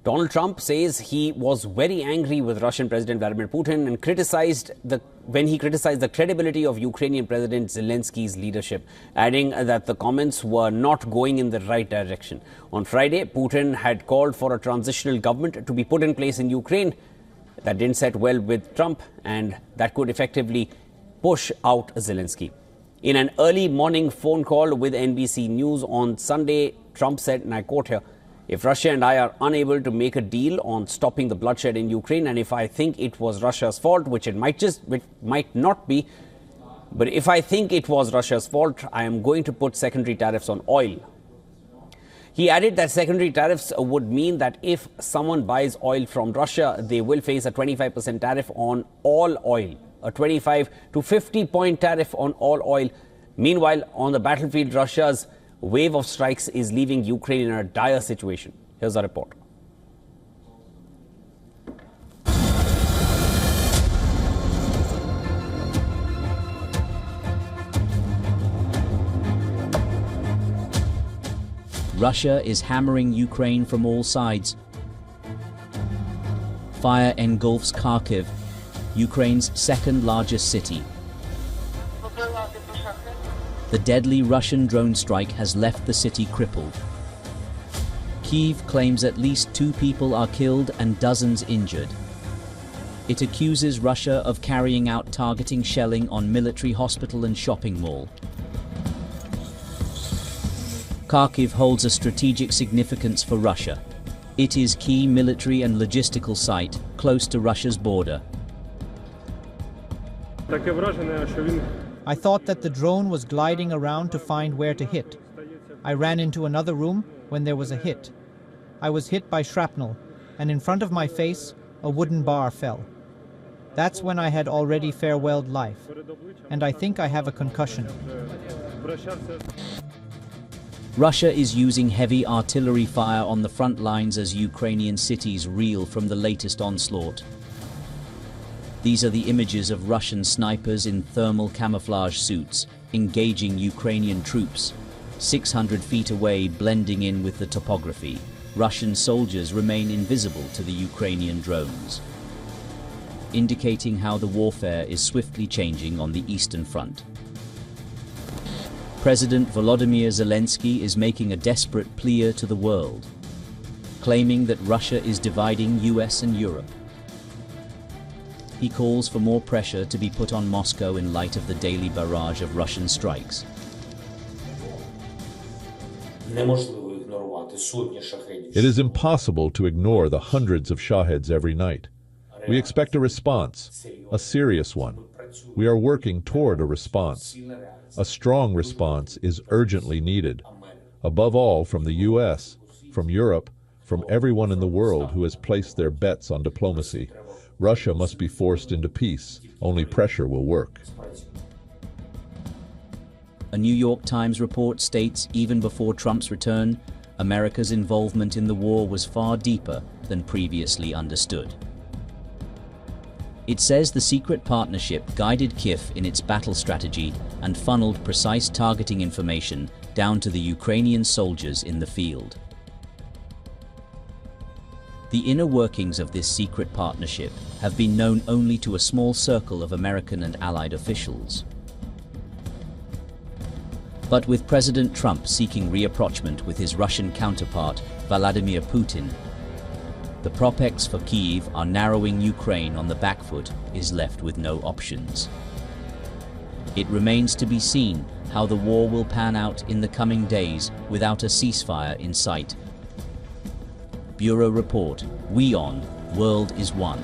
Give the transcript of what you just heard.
Donald Trump says he was very angry with Russian President Vladimir Putin and criticized the credibility of Ukrainian President Zelensky's leadership, adding that the comments were not going in the right direction. On Friday, Putin had called for a transitional government to be put in place in Ukraine. That didn't set well with Trump, and that could effectively push out Zelensky. In an early morning phone call with NBC News on Sunday, Trump said, and I quote here, "If Russia and I are unable to make a deal on stopping the bloodshed in Ukraine, and if I think it was Russia's fault, which might not be, but if I think it was Russia's fault, I am going to put secondary tariffs on oil." He added that secondary tariffs would mean that if someone buys oil from Russia, they will face a 25% tariff on all oil, a 25 to 50-point tariff on all oil. Meanwhile, on the battlefield, Russia's wave of strikes is leaving Ukraine in a dire situation. Here's a report. Russia is hammering Ukraine from all sides. Fire engulfs Kharkiv, Ukraine's second largest city. The deadly Russian drone strike has left the city crippled. Kyiv claims at least 2 people are killed and dozens injured. It accuses Russia of carrying out targeting shelling on military hospital and shopping mall. Kharkiv holds a strategic significance for Russia. It is key military and logistical site close to Russia's border. I thought that the drone was gliding around to find where to hit. I ran into another room when there was a hit. I was hit by shrapnel, and in front of my face, a wooden bar fell. That's when I had already farewelled life, and I think I have a concussion. Russia is using heavy artillery fire on the front lines as Ukrainian cities reel from the latest onslaught. These are the images of Russian snipers in thermal camouflage suits engaging Ukrainian troops. 600 feet away, blending in with the topography, Russian soldiers remain invisible to the Ukrainian drones, indicating how the warfare is swiftly changing on the Eastern Front. President Volodymyr Zelensky is making a desperate plea to the world, claiming that Russia is dividing US and Europe. He calls for more pressure to be put on Moscow in light of the daily barrage of Russian strikes. It is impossible to ignore the hundreds of shaheds every night. We expect a response, a serious one. We are working toward a response. A strong response is urgently needed, above all from the US, from Europe, from everyone in the world who has placed their bets on diplomacy. Russia must be forced into peace. Only pressure will work. A New York Times report states even before Trump's return, America's involvement in the war was far deeper than previously understood. It says the secret partnership guided Kyiv in its battle strategy and funneled precise targeting information down to the Ukrainian soldiers in the field. The inner workings of this secret partnership have been known only to a small circle of American and Allied officials. But with President Trump seeking rapprochement with his Russian counterpart, Vladimir Putin, the prospects for Kyiv are narrowing. Ukraine on the back foot is left with no options. It remains to be seen how the war will pan out in the coming days without a ceasefire in sight. Bureau Report, WION, World is One.